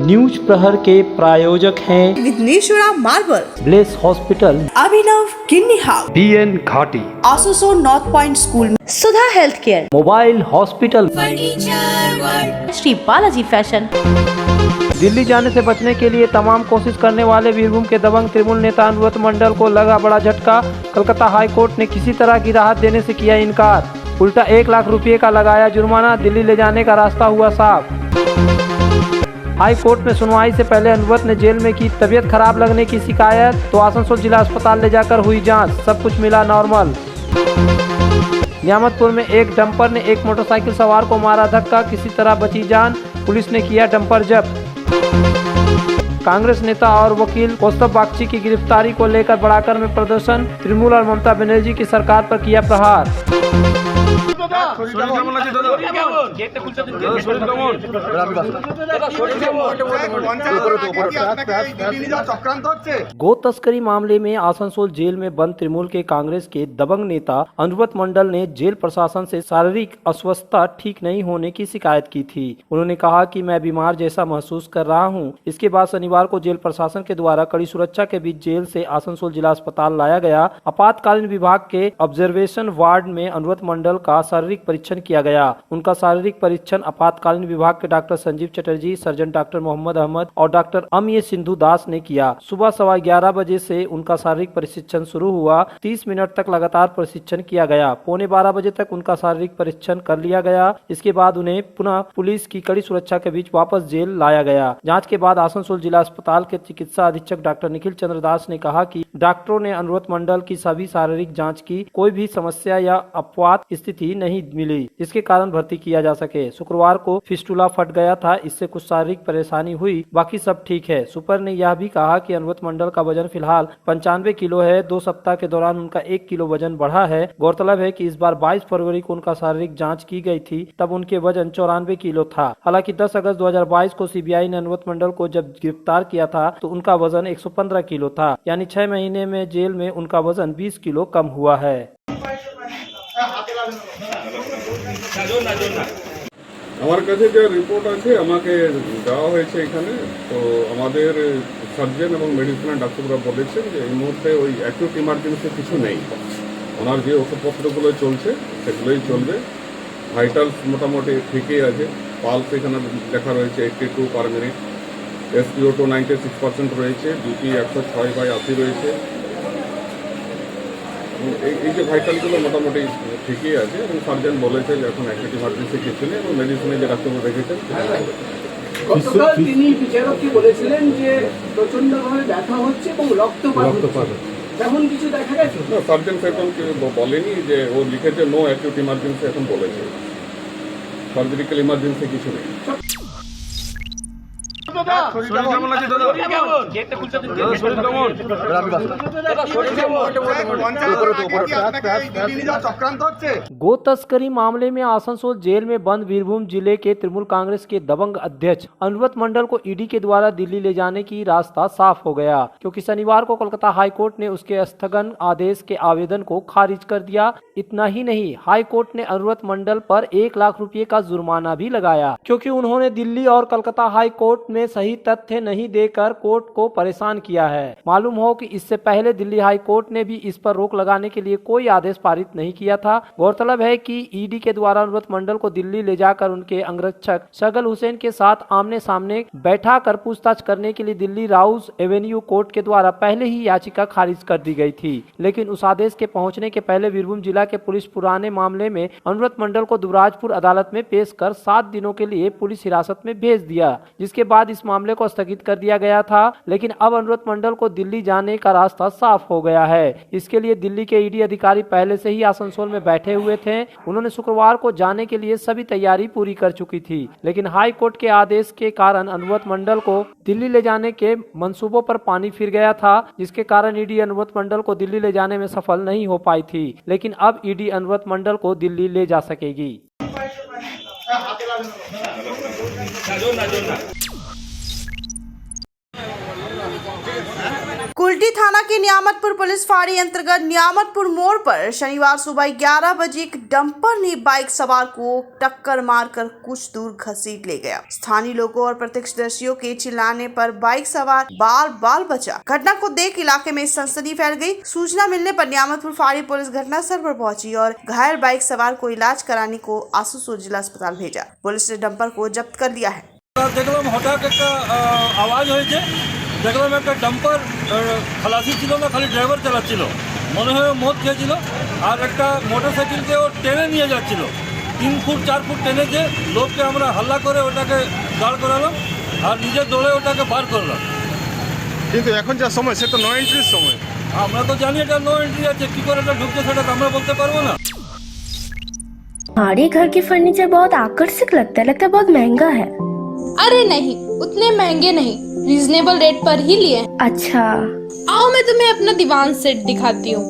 News प्रहर के प्रायोजक हैं Vighneshwara marble, bless hospital, Abhinav kidney house, BN Ghati, Asansol north point school, Sudha health care, mobile hospital, Shri Balaji fashion. Delhi जाने से बचने के लिए तमाम कोशिश करने वाले वीरभूम के दबंग तृणमूल नेता अनुव्रत मंडल को लगा बड़ा झटका। कलकत्ता हाई कोर्ट ने किसी तरह की राहत देने से किया इनकार, उल्टा 1 लाख रुपए का लगाया जुर्माना। दिल्ली ले जाने का रास्ता हुआ साफ। हाई कोर्ट में सुनवाई से पहले अनुव्रत ने जेल में की तबीयत खराब लगने की शिकायत, तो आसनसोल जिला अस्पताल ले जाकर हुई जांच, सब कुछ मिला नॉर्मल। नियामतपुर में एक डंपर ने एक मोटरसाइकिल सवार को मारा धक्का, किसी तरह बची जान, पुलिस ने किया डंपर जब्त। कांग्रेस नेता और वकील कौस्तभ बागची की गिरफ्तारी को लेकर बड़ाकर में प्रदर्शन, तृणमूल और ममता बनर्जी की सरकार पर किया प्रहार। गो तस्करी मामले में आसनसोल जेल में बंद तृणमूल के कांग्रेस के दबंग नेता अनुव्रत मंडल ने जेल प्रशासन से शारीरिक अस्वस्थता ठीक नहीं होने की शिकायत की थी। उन्होंने कहा कि मैं बीमार जैसा महसूस कर रहा हूं। इसके बाद शनिवार को जेल प्रशासन के द्वारा कड़ी सुरक्षा के बीच जेल से आसनसोल जिला अस्पताल लाया गया। आपातकालीन विभाग के ऑब्जर्वेशन वार्ड में अनुव्रत मंडल का शारीरिक परीक्षण किया गया। उनका शारीरिक परीक्षण आपातकालीन विभाग के doctor Sanjeev Chatterjee, surgeon doctor Mohammad Ahmed और डॉक्टर अमीय सिंधु दास ने किया। सुबह 11:15 बजे से उनका शारीरिक परीक्षण शुरू हुआ। 30 मिनट तक लगातार परीक्षण किया गया। 11:15 बजे तक उनका शारीरिक परीक्षण कर लिया गया। इसके बाद उन्हें पुनः पुलिस की कड़ी सुरक्षा के बीच वापस जेल लाया गया। जाँच के बाद आसनसोल जिला अस्पताल के चिकित्सा अधीक्षक डॉक्टर निखिल चंद्र दास ने कहा कि डॉक्टरों ने अनुव्रत मंडल की सभी शारीरिक जाँच की, कोई भी समस्या या अपवाद स्थिति नहीं मिली जिसके कारण भर्ती किया जा सके। शुक्रवार को फिस्टुला फट गया था, इससे कुछ शारीरिक परेशानी हुई, बाकी सब ठीक है। सुपर ने यह भी कहा कि अनुव्रत मंडल का वजन फिलहाल 95 किलो है। 2 सप्ताह के दौरान उनका 1 किलो वजन बढ़ा है। गौरतलब है कि इस बार 22 फरवरी को उनका शारीरिक जाँच की गयी थी, तब उनके वजन 94 किलो था। हालांकि 10 अगस्त 2022 को CBI ने अनुव्रत मंडल को जब गिरफ्तार किया था तो उनका वजन 115 किलो था, यानी 6 महीने में जेल में उनका वजन 20 किलो कम हुआ है। আমার কাছে যে রিপোর্ট আছে আমাকে দেওয়া হয়েছে এখানে, তো আমাদের সার্জন এবং মেডিসিনাল ডাক্তাররা বলেছেন যে এই মুহূর্তে ওই অ্যাকিউট ইমার্জেন্সি কিছু নেই। ওনার যে ওষুধপত্রগুলো চলছে সেগুলোই চলবে। ভাইটালস মোটামুটি ঠিকই আছে। পালস এখানে দেখা রয়েছে 82 পার মিনিট, SpO2 96% রয়েছে, BP 106/80 রয়েছে। এই যে ভাইটালগুলো মোটামুটি ঠিকই আছে এবং সার্জন বলেছে যে এখন অ্যাকিউট ইমার্জেন্সি কিছু নেই এবং মেডিসিনে যে ডাক্তারবাবু রেখেছেন গতকাল তিনি বিচারককে বলেছিলেন যে প্রচন্ডভাবে ব্যথা হচ্ছে এবং রক্তপাত তেমন কিছু দেখা গেছে না, সার্জন সেরকম বলেনি, যে ও লিখেছে নো অ্যাকিউট ইমার্জেন্সি এখন বলেছে, সার্জারিক্যাল ইমার্জেন্সি কিছু নেই। गो तस्करी मामले में आसनसोल जेल में बंद वीरभूम जिले के तृणमूल कांग्रेस के दबंग अध्यक्ष अनुव्रत मंडल को ईडी के द्वारा दिल्ली ले जाने की रास्ता साफ हो गया, क्योंकि शनिवार को कोलकाता हाई कोर्ट ने उसके स्थगन आदेश के आवेदन को खारिज कर दिया। इतना ही नहीं, हाई कोर्ट ने अनुव्रत मंडल पर 1 लाख रुपए का जुर्माना भी लगाया, क्योंकि उन्होंने दिल्ली और कोलकाता हाई कोर्ट में सही तथ्य नहीं देकर कोर्ट को परेशान किया है। मालूम हो कि इससे पहले दिल्ली हाई कोर्ट ने भी इस पर रोक लगाने के लिए कोई आदेश पारित नहीं किया था। गौरतलब है कि ईडी के द्वारा अनुव्रत मंडल को दिल्ली ले जाकर उनके अंगरक्षक शगल हुसैन के साथ आमने सामने बैठा कर पूछताछ करने के लिए दिल्ली राउस एवेन्यू कोर्ट के द्वारा पहले ही याचिका खारिज कर दी गई थी। लेकिन उस आदेश के पहुंचने के पहले वीरभूम जिला के पुलिस पुराने मामले में अनुव्रत मंडल को दुबराजपुर अदालत में पेश कर 7 दिनों के लिए पुलिस हिरासत में भेज दिया, जिसके बाद इस मामले को स्थगित कर दिया गया था। लेकिन अब अनुव्रत मंडल को दिल्ली जाने का रास्ता साफ हो गया है। इसके लिए दिल्ली के ईडी अधिकारी पहले से ही आसनसोल में बैठे हुए थे। उन्होंने शुक्रवार को जाने के लिए सभी तैयारी पूरी कर चुकी थी, लेकिन हाई कोर्ट के आदेश के कारण अनुव्रत मंडल को दिल्ली ले जाने के मंसूबों पर पानी फिर गया था, जिसके कारण ईडी अनुव्रत मंडल को दिल्ली ले जाने में सफल नहीं हो पाई थी। लेकिन अब ईडी अनुव्रत मंडल को दिल्ली ले जा सकेगी। कुल्टी थाना के नियामतपुर पुलिस फाड़ी अंतर्गत नियामतपुर मोड़ पर शनिवार सुबह 11 बजे एक डंपर ने बाइक सवार को टक्कर मारकर कुछ दूर घसीट ले गया। स्थानीय लोगों और प्रत्यक्षदर्शियों के चिल्लाने पर बाइक सवार बाल बचा। घटना को देख इलाके में सनसनी फैल गई। सूचना मिलने पर नियामतपुर फाड़ी पुलिस घटनास्थल पर पहुंची और घायल बाइक सवार को इलाज कराने को आसुसोल जिला अस्पताल भेजा। पुलिस ने डंपर को जब्त कर लिया है। দেখলাম একটা ডাম্পার খালাসি ছিল না, খালি ড্রাইভার চালাচ্ছিল, মনে হয় মদ খেয়েছিল। আর একটা মোটরসাইকেলকে ও টেনে নিয়ে যাচ্ছিল, 3 ফুট 4 ফুট টেনে যে লোককে আমরা হাল্লা করে ওটাকে দাঁড় করালাম আর নিজের দৌড়ে ওটাকে বার করলাম। কিন্তু এখন যা সময় সে তো নো এন্ট্রির সময়। আমরা তো জানি এটা নো এন্ট্রি আছে, কি করে এটা ঢুকছে সেটা আমরা বলতে পারবো না। हमारे घर के फर्नीचर बहुत आकर्षक लगता है बहुत महंगा है। अरे नहीं, उतने महंगे नहीं, रीजनेबल रेट पर ही लिए। अच्छा, आओ मैं तुम्हें अपना दीवान सेट दिखाती हूँ।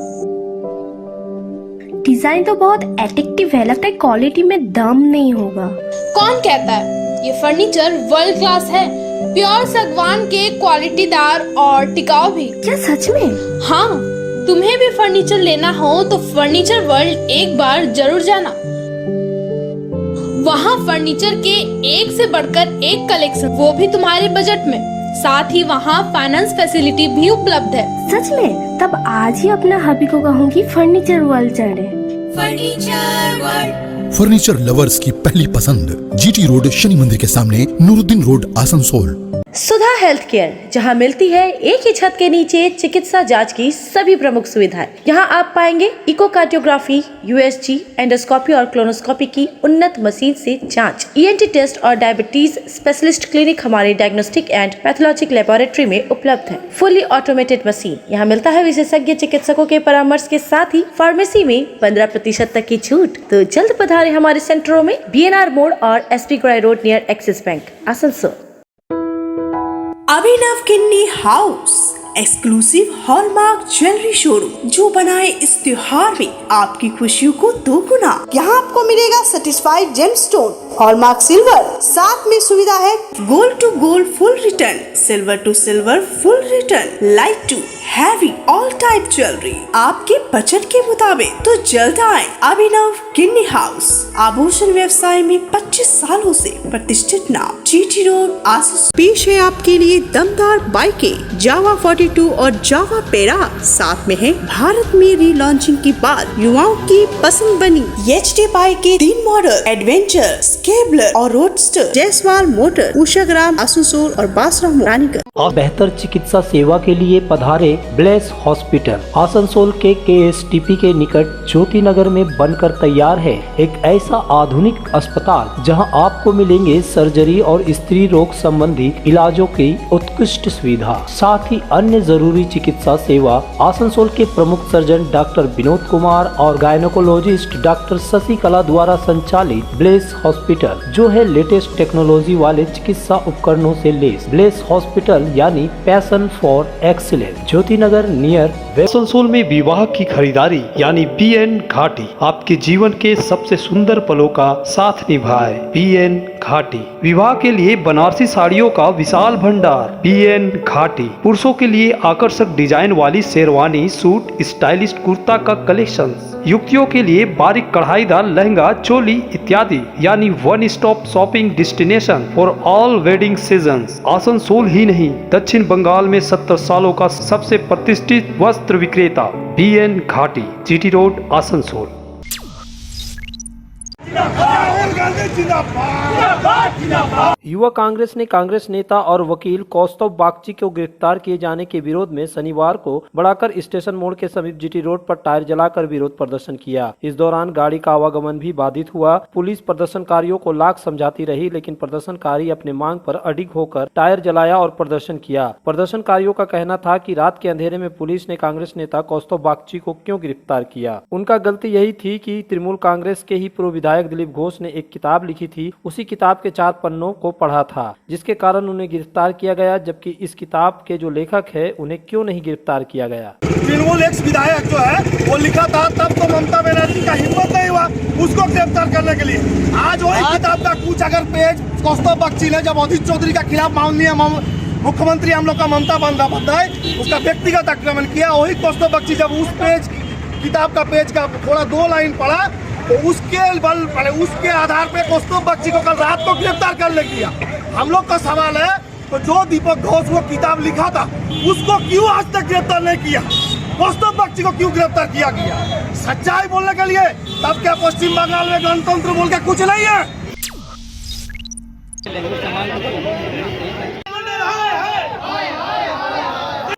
डिजाइन तो बहुत एट्रैक्टिव है, लगता है क्वालिटी में दम नहीं होगा। कौन कहता है? ये फर्नीचर वर्ल्ड क्लास है, प्योर सागवान के, क्वालिटीदार और टिकाऊ भी। क्या सच में? हाँ, तुम्हें भी फर्नीचर लेना हो तो फर्नीचर वर्ल्ड एक बार जरूर जाना। वहाँ फर्नीचर के एक से बढ़कर एक कलेक्शन, वो भी तुम्हारे बजट में। साथ ही वहाँ फाइनेंस फैसिलिटी भी उपलब्ध है। सच में? तब आज ही अपना हबी को कहूँगी फर्नीचर वर्ल्ड चढ़े। फर्नीचर लवर्स की पहली पसंद, जीटी रोड शनि मंदिर के सामने, नूरुद्दीन रोड, आसनसोल। सुधा हेल्थ केयर, जहां मिलती है एक ही छत के नीचे चिकित्सा जांच की सभी प्रमुख सुविधाएं। यहां आप पाएंगे इकोकार्डियोग्राफी, यूएसजी, एंडोस्कोपी और क्लोनोस्कोपी की उन्नत मशीन से जांच, ईएनटी टेस्ट और डायबिटीज स्पेशलिस्ट क्लिनिक हमारे डायग्नोस्टिक एंड पैथोलॉजिक लेबोरेटरी में उपलब्ध है। Fully automated machine. यहां मिलता है विशेषज्ञ चिकित्सकों के परामर्श के साथ ही फार्मेसी में 15% तक की छूट। तो जल्द पधारे हमारे सेंटरों में, BNR मोड़ और SP ग्राई road near Axis bank, Asansol. Abhinav kidney house, exclusive hallmark jewellery showroom, जो बनाए इस त्योहार में आपकी खुशियों को दोगुना। यहाँ आपको मिलेगा सर्टिफाइड जेमस्टोन, हॉलमार्क सिल्वर, साथ में सुविधा है gold to gold full return, silver to silver full return, light to heavy all type jewellery आपके बजट के मुताबिक। तो जल्द आए अभिनव किन्नी हाउस, आभूषण व्यवसाय में 25 सालों से प्रतिष्ठित नाम, GT रोड, आसुस। पेश है आपके लिए दमदार बाइकें, जावा 42 और जावा पेरा। साथ में है भारत में रीलॉन्चिंग के बाद युवाओं की पसंद बनी HD बाइक के 3 मॉडल, एडवेंचर, स्केबलर और रोडस्टर, जयसवाल मोटर, उषाग्राम, आसुसोल और बासराम रानीगंज। और बेहतर चिकित्सा सेवा के लिए पधारे ब्लेस हॉस्पिटल। आसनसोल के KSTP के निकट ज्योति नगर में बनकर तैयार है एक ऐसा आधुनिक अस्पताल जहां आपको मिलेंगे सर्जरी और स्त्री रोग संबंधी इलाजों की उत्कृष्ट सुविधा, साथ ही अन्य जरूरी चिकित्सा सेवा। आसनसोल के प्रमुख सर्जन डॉक्टर विनोद कुमार और गायनोकोलॉजिस्ट डॉक्टर शशिकला द्वारा संचालित ब्लेस हॉस्पिटल, जो है लेटेस्ट टेक्नोलॉजी वाले चिकित्सा उपकरणों से लेस। ब्लेस हॉस्पिटल यानी passion for excellence, Jyoti Nagar near Asansol में विवाह की खरीदारी यानी BN घाटी आपके जीवन के सबसे सुंदर पलों का साथ निभाए। BN घाटी विवाह के लिए बनारसी साड़ियों का विशाल भंडार। BN घाटी पुरुषों के लिए आकर्षक डिजाइन वाली शेरवानी, सूट, स्टाइलिश कुर्ता का कलेक्शन, युवतियों के लिए बारीक कढ़ाईदार लहंगा, चोली इत्यादि, यानी one stop shopping destination for all wedding seasons. Asansol ही नहीं, दक्षिण बंगाल में 70 सालों का सबसे प्रतिष्ठित वस्त्र विक्रेता BN घाटी, GT रोड, आसनसोल। युवा कांग्रेस ने कांग्रेस नेता और वकील कौस्तव बागची को गिरफ्तार किए जाने के विरोध में शनिवार को बढ़ाकर स्टेशन मोड़ के समीप GT रोड पर टायर जलाकर विरोध प्रदर्शन किया। इस दौरान गाड़ी का आवागमन भी बाधित हुआ। पुलिस प्रदर्शनकारियों को लाख समझाती रही, लेकिन प्रदर्शनकारी अपने मांग पर अडिग होकर टायर जलाया और प्रदर्शन किया। प्रदर्शनकारियों का कहना था कि रात के अंधेरे में पुलिस ने कांग्रेस नेता कौस्तव बागची को क्यों गिरफ्तार किया। उनका गलती यही थी कि तृणमूल कांग्रेस के ही पूर्व विधायक दिलीप घोष ने एक किताब लिखी थी, उसी किताब के 4 पन्नों को पढ़ा था, जिसके कारण उन्हें गिरफ्तार किया गया, जबकि इस किताब के जो लेखक है उन्हें क्यों नहीं गिरफ्तार किया गया। तृणमूल एक्स विधायक जो है वो लिखा था, तब तो ममता बनर्जी का हिम्मत नहीं हुआ उसको गिरफ्तार करने के लिए। आज वही किताब का कुछ अगर पेज कौस्तव बागची ने जब अधीर चौधरी के खिलाफ मुख्यमंत्री हम लोग का ममता बंदोपाध्याय उसका व्यक्तिगत आक्रमण किया। वही कौस्तुभ बख्शी जब उस पेज किताब का पेज का थोड़ा 2 लाइन पढ़ा तो उसके आधार पे कौस्तुभ बख्शी को कल रात को गिरफ्तार कर लिया। हम लोग का सवाल है तो जो दीपक घोष वो किताब लिखा था उसको क्यों आज तक गिरफ्तार नहीं किया? कौस्तुभ बख्शी को क्यों गिरफ्तार किया गया? सच्चाई बोलने के लिए तब क्या पश्चिम बंगाल में गणतंत्र बोल के कुछ नहीं है?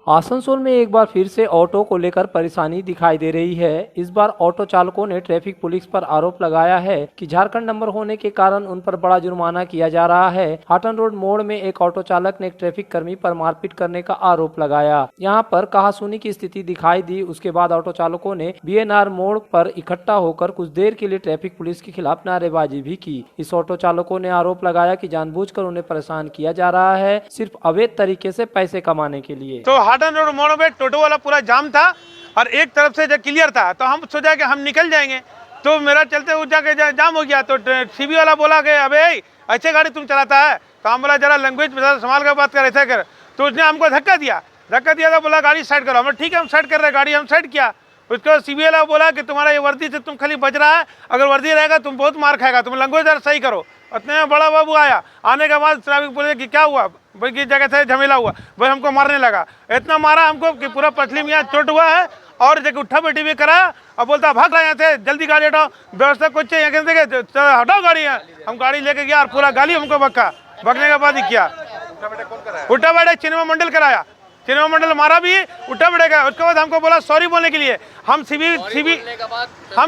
आसनसोल में एक बार फिर से ऑटो को लेकर परेशानी दिखाई दे रही है। इस बार ऑटो चालकों ने ट्रैफिक पुलिस पर आरोप लगाया है कि झारखंड नंबर होने के कारण उन पर बड़ा जुर्माना किया जा रहा है। हाटन रोड मोड़ में एक ऑटो चालक ने एक ट्रैफिक कर्मी पर मारपीट करने का आरोप लगाया। यहां पर कहासुनी की स्थिति दिखाई दी। उसके बाद ऑटो चालकों ने BNR मोड़ पर इकट्ठा होकर कुछ देर के लिए ट्रैफिक पुलिस के खिलाफ नारेबाजी भी की। इस ऑटो चालकों ने आरोप लगाया कि जानबूझकर उन्हें परेशान किया जा रहा है, सिर्फ अवैध तरीके से पैसे कमाने के लिए। तो हाटन रोड मोड़ में टोटो वाला पूरा जाम था और एक तरफ से जो क्लियर था, तो हम सोचा कि हम निकल जाएंगे। तो मेरा चलते हुए जाके जाम हो गया। तो सीबी वाला बोला कि अबे ऐसे गाड़ी तुम चलाता है? तो हम बोला जरा लैंग्वेज संभाल कर बात कर, ऐसा कर। तो उसने हमको धक्का दिया तो बोला गाड़ी साइड करो। हम ठीक है हम साइड कर रहे हैं, गाड़ी हम साइड किया। उसके बाद सीबी वाला बोला कि तुम्हारा ये वर्दी से तुम खाली बच रहा है, अगर वर्दी रहेगा तुम बहुत मार खाएगा, तुम लैंग्वेज जरा सही करो। इतने में बड़ा बाबू आया। आने के बाद ट्रैफिक पुलिस कि क्या हुआ भाई, किस जगह से झमेला हुआ भाई, हमको मारने लगा। इतना मारा हमको कि पूरा पसली में यहाँ चोट हुआ है और जगह उठा बैठी भी करा और बोलता भाग रहा यहाँ से, जल्दी गाड़ी हटाओ, व्यवस्था कुछ चाहिए हटाओ गाड़ी है। हम गाड़ी लेके गया और पूरा गाली हमको बक्का। बकने के बाद ही किया उठा बैठा चिन्मय मंडल कराया। चिन्मय मंडल मारा भी, उठा बैठेगा। उसके बाद हमको बोला सॉरी बोलने के लिए। हम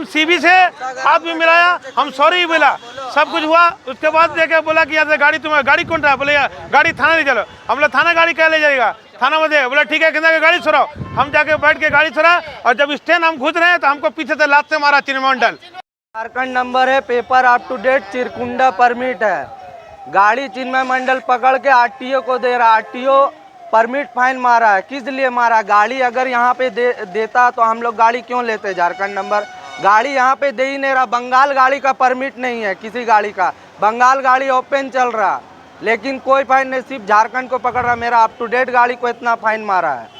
सीबी से हाथ भी मिलाया, हम सॉरी बोला, सब कुछ हुआ। उसके बाद देखे बोला कि यहाँ से गाड़ी तुम्हें गाड़ी कौन रहा? बोले गाड़ी थाना ले चलो। हम बोला थाना गाड़ी क्या ले जाएगा? थाना में दे। बोला ठीक है कहना गाड़ी छोड़ाओ। हम जाके बैठ के गाड़ी छोड़ा और जब स्टैंड हम घुस रहे हैं तो हमको पीछे से लात से मारा चिन्मय मंडल। झारखंड नंबर है, paper up to date, Chirkunda permit है। गाड़ी चिन्मय मंडल पकड़ के RTO को दे रहा। RTO परमिट फाइन मारा है। किस लिए मारा? गाड़ी अगर यहाँ पे देता तो हम लोग गाड़ी क्यों लेते? झारखंड नंबर गाड़ी यहाँ पे दे ही नहीं रहा। बंगाल गाड़ी का परमिट नहीं है किसी गाड़ी का। बंगाल गाड़ी ओपन चल रहा, लेकिन कोई फाइन नहीं, सिर्फ झारखंड को पकड़ रहा। मेरा अप टू डेट गाड़ी को इतना फाइन मारा है।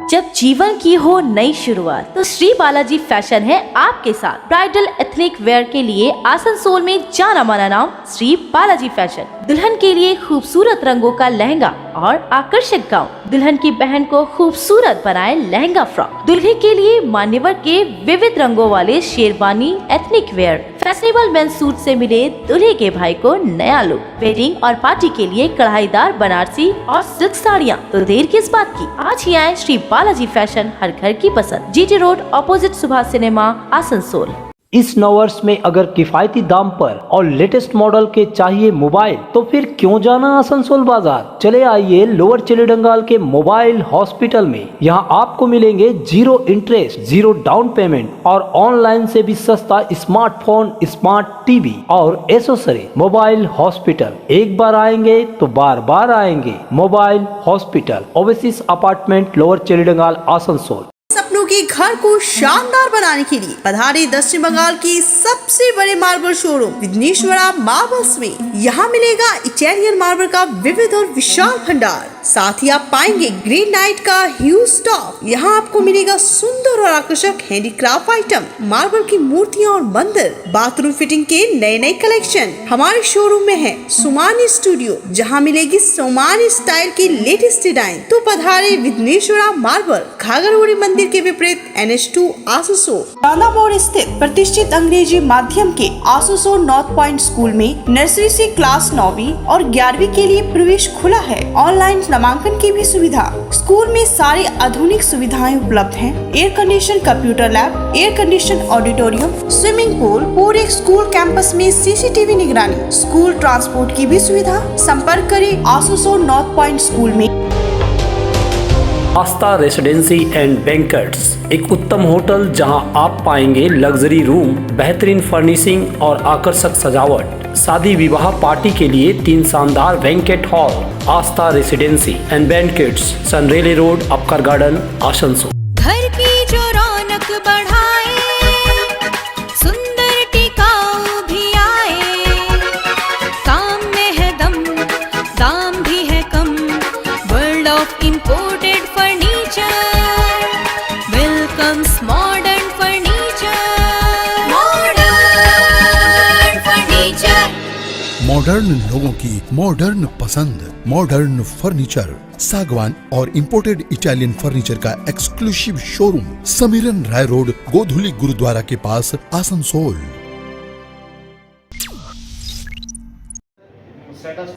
जब जीवन की हो नई शुरुआत तो श्री बालाजी फैशन है आपके साथ। ब्राइडल एथनिक वेयर के लिए आसनसोल में जाना माना नाम श्री बालाजी फैशन। दुल्हन के लिए खूबसूरत रंगों का लहंगा और आकर्षक गाउन, दुल्हन की बहन को खूबसूरत बनाए लहंगा फ्रॉक, दुल्हे के लिए मान्यवर के विविध रंगों वाले sherwani ethnic wear, fashionable men's suit से मिले दुल्हे के भाई को नया लुक, वेडिंग और पार्टी के लिए कढ़ाईदार बनारसी और सिल्क साड़ियाँ। तो देर किस बात की, आज ही आए श्री बालाजी फैशन, हर घर की पसंद, GT road opposite Subhash cinema, Asansol. इस नववर्ष में अगर किफायती दाम पर और लेटेस्ट मॉडल के चाहिए मोबाइल तो फिर क्यों जाना आसनसोल बाजार। चले आइए लोअर चिलीडंगाल के मोबाइल हॉस्पिटल में। यहाँ आपको मिलेंगे 0 इंटरेस्ट, 0 डाउन पेमेंट और ऑनलाइन से भी सस्ता स्मार्टफोन, स्मार्ट टीवी और एसेसरी। मोबाइल हॉस्पिटल, एक बार आएंगे तो बार बार आएंगे। Mobile hospital, oasis apartment, lower Chelidanga, Asansol. सपनों के घर को शानदार बनाने के लिए पधारे दक्षिण बंगाल की सबसे बड़े मार्बल शोरूम विघ्नेश्वरा मार्बल्स में। यहाँ मिलेगा इटालियन मार्बल का विविध और विशाल भंडार, साथ ही आप पाएंगे ग्रेनाइट का ह्यूज स्टॉक। यहाँ आपको मिलेगा सुंदर और आकर्षक हैंडीक्राफ्ट आइटम, मार्बल की मूर्तियाँ और मंदिर, बाथरूम फिटिंग के नए नए कलेक्शन। हमारे शोरूम में है सोमानी स्टूडियो, जहाँ मिलेगी सोमानी स्टाइल की लेटेस्ट डिजाइन। तो पधारे विघ्नेश्वरा मार्बल, घाघरगुड़ी मंदिर के विपरीत NH2 आसनसोल। चांदा मोड़ स्थित प्रतिष्ठित अंग्रेजी माध्यम के आसनसोल नॉर्थ पॉइंट स्कूल में नर्सरी से क्लास 9वीं और 11वीं के लिए प्रवेश खुला है। ऑनलाइन नामांकन की भी सुविधा। स्कूल में सारी आधुनिक सुविधाएं उपलब्ध हैं। Air condition computer lab, air condition auditorium, swimming pool, पूरे स्कूल कैंपस में CCTV निगरानी, स्कूल ट्रांसपोर्ट की भी सुविधा। संपर्क करें आसनसोल नॉर्थ पॉइंट स्कूल में। आस्था रेसिडेंसी एंड बैंक्वेट्स, एक उत्तम होटल जहां आप पाएंगे लग्जरी रूम, बेहतरीन फर्निशिंग और आकर्षक सजावट। शादी विवाह पार्टी के लिए 3 शानदार banquet hall. Aastha residency and banquets, Sen Raleigh road, Upkar garden, Asansol. घर की जो रौनक बढ़ाए, सुंदर टिकाऊ भी आए, काम में है imported furniture. Welcomes modern furniture. Modern furniture. Modern लोगों की मॉडर्न पसंद, मॉडर्न फर्नीचर, सागवान और इंपोर्टेड इटालियन फर्नीचर का एक्सक्लूसिव शोरूम, समीरन राय रोड, गोधुली गुरुद्वारा के पास, आसनसोल।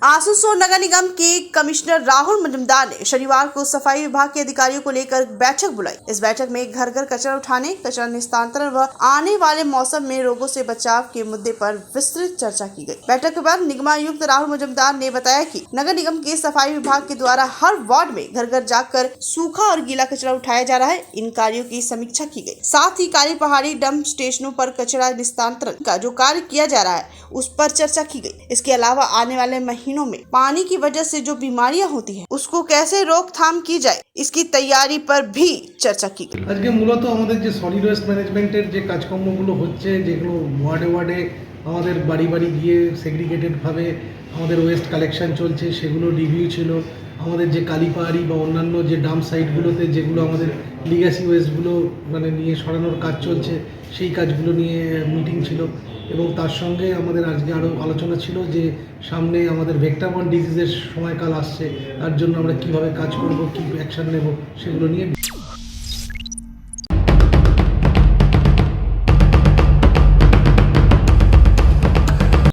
आसनसोल नगर निगम के कमिश्नर राहुल मजूमदार ने शनिवार को सफाई विभाग के अधिकारियों को लेकर बैठक बुलाई। इस बैठक में घर घर कचरा उठाने, कचरा निस्तारण व आने वाले मौसम में रोगों से बचाव के मुद्दे पर विस्तृत चर्चा की गई। बैठक के बाद निगमायुक्त राहुल मजूमदार ने बताया कि नगर निगम के सफाई विभाग के द्वारा हर वार्ड में घर घर जाकर सूखा और गीला कचरा उठाया जा रहा है। इन कार्यों की समीक्षा की गई। साथ ही काली पहाड़ी डंप स्टेशनों पर कचरा निस्तारण का जो कार्य किया जा रहा है उस पर चर्चा की गई। इसके अलावा आने वाले महीनों में पानी की वजह से जो बीमारियां होती है उसको कैसे रोकथाम की जाए, इसकी तैयारी पर भी चर्चा की गई। আজকে মূলত আমাদের যে সলিড ওয়েস্ট ম্যানেজমেন্টের যে কাজকর্মগুলো হচ্ছে, যেগুলো ওয়ার্ডে ওয়ার্ডে আমাদের বাড়ি বাড়ি গিয়ে সেগ্রিগেটেডভাবে আমাদের ওয়েস্ট কালেকশন চলছে, সেগুলো রিভিউ ছিল। আমাদের যে কালীপাহাড়ি বা অন্যান্য যে ডাম্প সাইটগুলোতে যেগুলো আমাদের লিগ্যাসি ওয়েস্টগুলো মানে নিয়ে সরানোর কাজ চলছে, সেই কাজগুলো নিয়ে মিটিং ছিল। এবং তার সঙ্গে আমাদের আজকে আরও আলোচনা ছিল যে সামনে আমাদের ভেক্টরবর্ন ডিজিজের সময়কাল আসছে, তার জন্য আমরা কীভাবে কাজ করব, কী অ্যাকশন নেব, সেগুলো নিয়ে।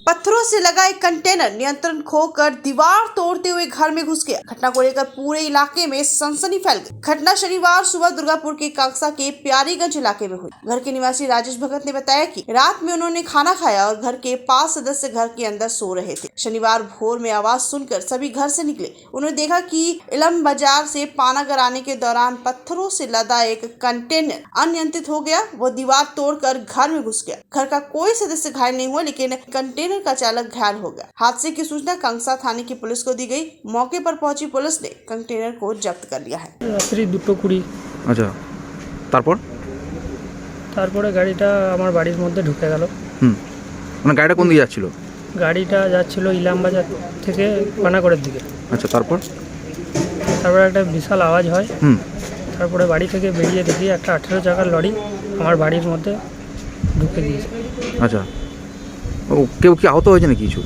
पत्थरों से लगा एक कंटेनर नियंत्रण खोकर दीवार तोड़ते हुए घर में घुस गया। घटना को लेकर पूरे इलाके में सनसनी फैल गई। घटना शनिवार सुबह दुर्गापुर के कांगसा के प्यारीगंज इलाके में हुई। घर के निवासी राजेश भगत ने बताया कि रात में उन्होंने खाना खाया और घर के 5 सदस्य घर के अंदर सो रहे थे। शनिवार भोर में आवाज सुनकर सभी घर से निकले। उन्होंने देखा कि इलम बाजार से पानागर आने के दौरान पत्थरों से लदा एक कंटेनर अनियंत्रित हो गया। वो दीवार तोड़कर घर में घुस गया। घर का कोई सदस्य घायल नहीं हुआ, लेकिन कंटेनर का चालक घायल हो गया। हादसे की सूचना कांगसा थाने की पुलिस को दी गई। मौके पर पहुंची पुलिस ने कंटेनर को जब्त कर लिया है। রাত্রি 2:20। আচ্ছা, তারপরে গাড়িটা আমার বাড়ির মধ্যে ঢুকে গেল। মানে গাড়িটা কোন দিকে যাচ্ছিল? গাড়িটা যাচ্ছিল ইলাম বাজার থেকে পানাগড়ের দিকে। আচ্ছা, তারপরে একটা বিশাল আওয়াজ হয়। তারপরে বাড়ি থেকে বেরিয়ে দেখি একটা 18 চাকার লরি আমার বাড়ির মধ্যে ঢুকে দিয়েছে। আচ্ছা, ও কেউ কি আহত হয়েছে নাকি কিছু?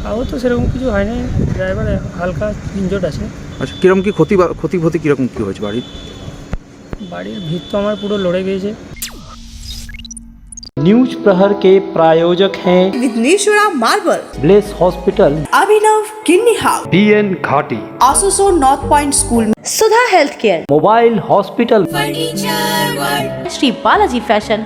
আহত সেরকম কিছু হয়নি, ড্রাইভার হালকা ইনজোর্ড আছে। আচ্ছা, কিরকম কি ক্ষতি কিরকম কি হয়েছে বাড়ির? বাড়ির ভিত তো আমার পুরো লড়ে গিয়েছে। न्यूज प्रहर के प्रायोजक हैं Vighneshwara marble, bless hospital, Abhinav kidney house, BN Ghati, Asansol north point school, Sudha health care, mobile hospital, furniture world, Shri Balaji fashion,